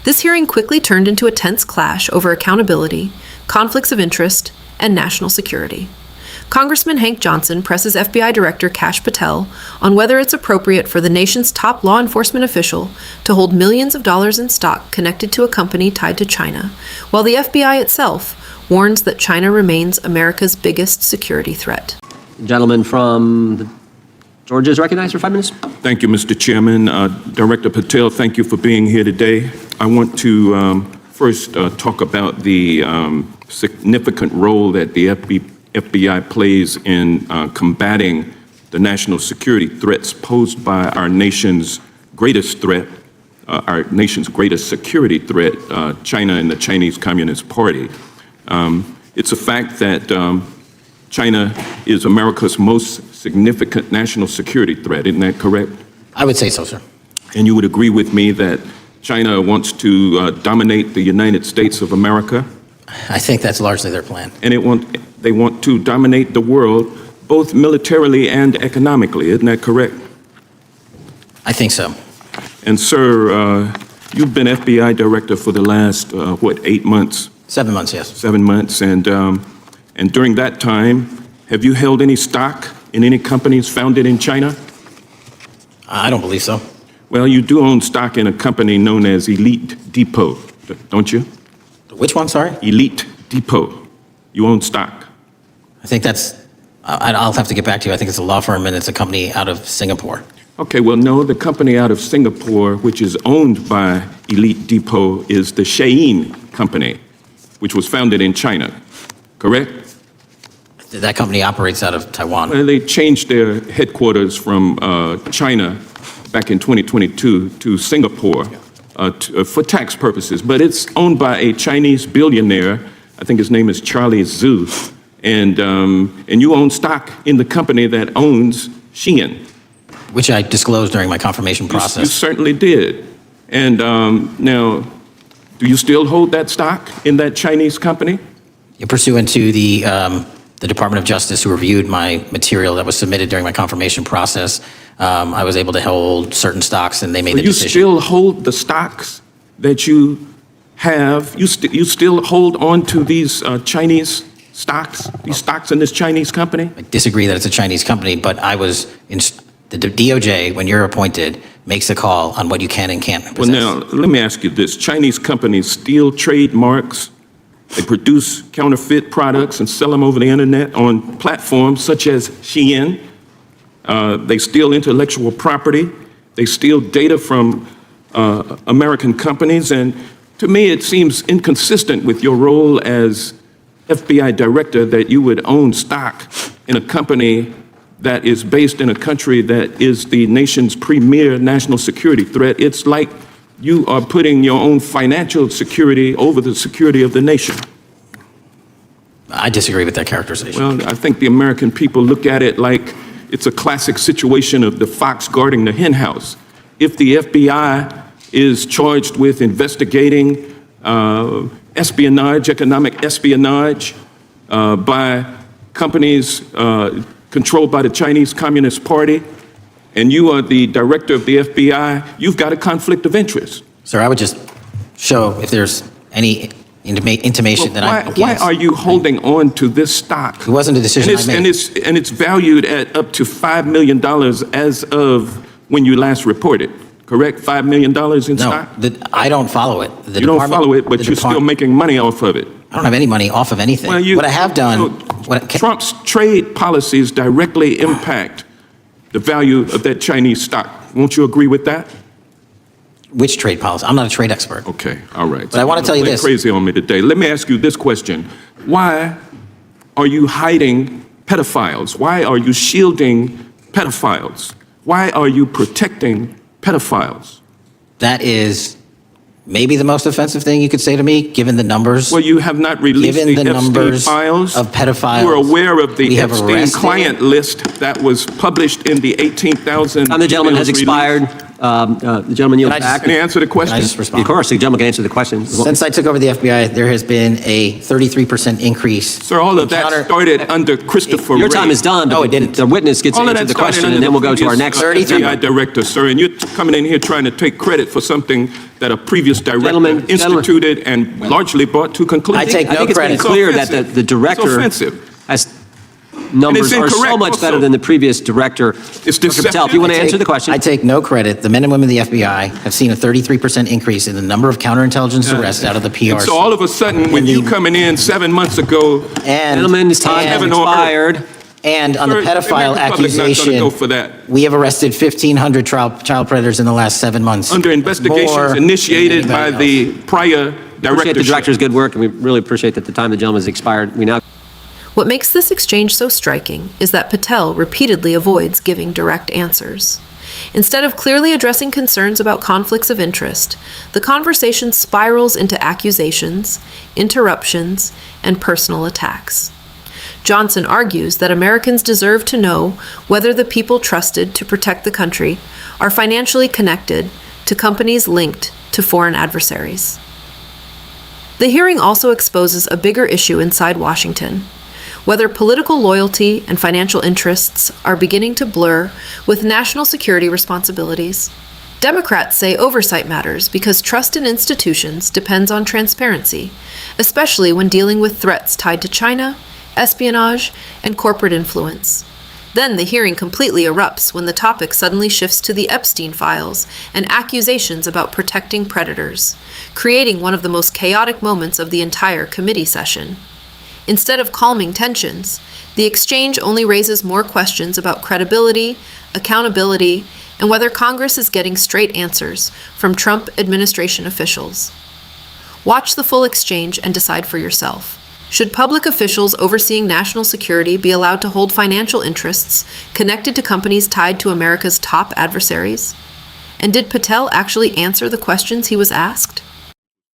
This hearing quickly turned into a tense clash over accountability, conflicts of interest, and national security. Congressman Hank Johnson presses FBI Director Kash Patel on whether it's appropriate for the nation's top law enforcement official to hold millions of dollars in stock connected to a company tied to China, while the FBI itself warns that China remains America's biggest security threat. Gentleman from Georgia is recognized for 5 minutes. Thank you, Mr. Chairman. Director Patel, thank you for being here today. I want to first talk about the significant role that the FBI plays in combating the national security threats posed by our nation's greatest threat, our nation's greatest security threat, China and the Chinese Communist Party. It's a fact that China is America's most significant national security threat, isn't that correct? I would say so, sir. And you would agree with me that China wants to dominate the United States of America? I think that's largely their plan. And they want to dominate the world, both militarily and economically, isn't that correct? I think so. And sir, you've been FBI director for the last, 8 months? 7 months, yes. 7 months, and during that time, have you held any stock in any companies founded in China? I don't believe so. Well, you do own stock in a company known as Elite Depot, don't you? Which one, sorry? Elite Depot. You own stock. I think that's, I'll have to get back to you. I think it's a law firm and it's a company out of Singapore. Okay, well, no, the company out of Singapore, which is owned by Elite Depot, is the Shein Company, which was founded in China, correct? That company operates out of Taiwan. Well, they changed their headquarters from China back in 2022 to Singapore for tax purposes, but it's owned by a Chinese billionaire. I think his name is Charlie Zhu, and you own stock in the company that owns Shein. Which I disclosed during my confirmation process. You certainly did. And now, do you still hold that stock in that Chinese company? Pursuant to the Department of Justice, who reviewed my material that was submitted during my confirmation process, I was able to hold certain stocks, and they made the decision. You still hold the stocks that you have? You still hold on to these Chinese stocks, these stocks in this Chinese company? I disagree that it's a Chinese company, but I was in the DOJ, when you're appointed, makes a call on what you can and can't possess. Well, now, let me ask you this. Chinese companies steal trademarks. They produce counterfeit products and sell them over the internet on platforms such as Shein. They steal intellectual property. They steal data from American companies. And to me, it seems inconsistent with your role as FBI director that you would own stock in a company that is based in a country that is the nation's premier national security threat. It's like you are putting your own financial security over the security of the nation. I disagree with that characterization. Well, I think the American people look at it like it's a classic situation of the fox guarding the hen house. If the FBI is charged with investigating espionage, economic espionage by companies controlled by the Chinese Communist Party, and you are the director of the FBI, you've got a conflict of interest. Sir, I would just show if there's any intimation that I'm against. Why are you holding on to this stock? It wasn't a decision I made. And it's valued at up to $5 million as of when you last reported, correct? $5 million in stock? No, I don't follow it. You don't follow it, but you're still making money off of it. I don't have any money off of anything. Well, what I have done... Trump's trade policies directly impact the value of that Chinese stock. Won't you agree with that? Which trade policy? I'm not a trade expert. Okay, all right. But I want to tell you this. Crazy on me today. Let me ask you this question. Why are you hiding pedophiles? Why are you shielding pedophiles? Why are you protecting pedophiles? That is maybe the most offensive thing you could say to me, given the numbers. Well, you have not released the Epstein files of pedophiles. You are aware of the Epstein client list that was published in the 18,000. The gentleman has expired. The gentleman yields back. Can you answer the question? Can I just respond? Of course, the gentleman can answer the question. Since I took over the FBI, there has been a 33% increase. Sir, all of that started under Christopher Wray. Your time is done. No, it didn't. The witness gets to answer the question, and then we'll go to our next. FBI director, sir, and you're coming in here trying to take credit for something that a previous director Gentlemen, instituted and largely brought to conclusion. I take I no think it's been credit. clear It's that the offensive. director It's offensive. has numbers are so incorrect much also. better than the previous director. It's Dr. Patel, if you want to answer the question. I take no credit. The men and women of the FBI have seen a 33% increase in the number of counterintelligence arrests out of the And PRC. so all of a sudden, when you coming in 7 months ago, And, Gentlemen's time has Heaven on earth. expired. and on the Sir, the pedophile American public's not gonna accusation, go for that. we have arrested 1,500 child predators in the last 7 months. under More investigations than initiated by anybody the prior Appreciate the directorship. director's good work, and we really appreciate that the time of the gentleman has expired. We now What makes this exchange so striking is that Patel repeatedly avoids giving direct answers. Instead of clearly addressing concerns about conflicts of interest, the conversation spirals into accusations, interruptions, and personal attacks. Johnson argues that Americans deserve to know whether the people trusted to protect the country are financially connected to companies linked to foreign adversaries. The hearing also exposes a bigger issue inside Washington, whether political loyalty and financial interests are beginning to blur with national security responsibilities. Democrats say oversight matters because trust in institutions depends on transparency, especially when dealing with threats tied to China, espionage, and corporate influence. Then the hearing completely erupts when the topic suddenly shifts to the Epstein files and accusations about protecting predators, creating one of the most chaotic moments of the entire committee session. Instead of calming tensions, the exchange only raises more questions about credibility, accountability, and whether Congress is getting straight answers from Trump administration officials. Watch the full exchange and decide for yourself. Should public officials overseeing national security be allowed to hold financial interests connected to companies tied to America's top adversaries? And did Patel actually answer the questions he was asked?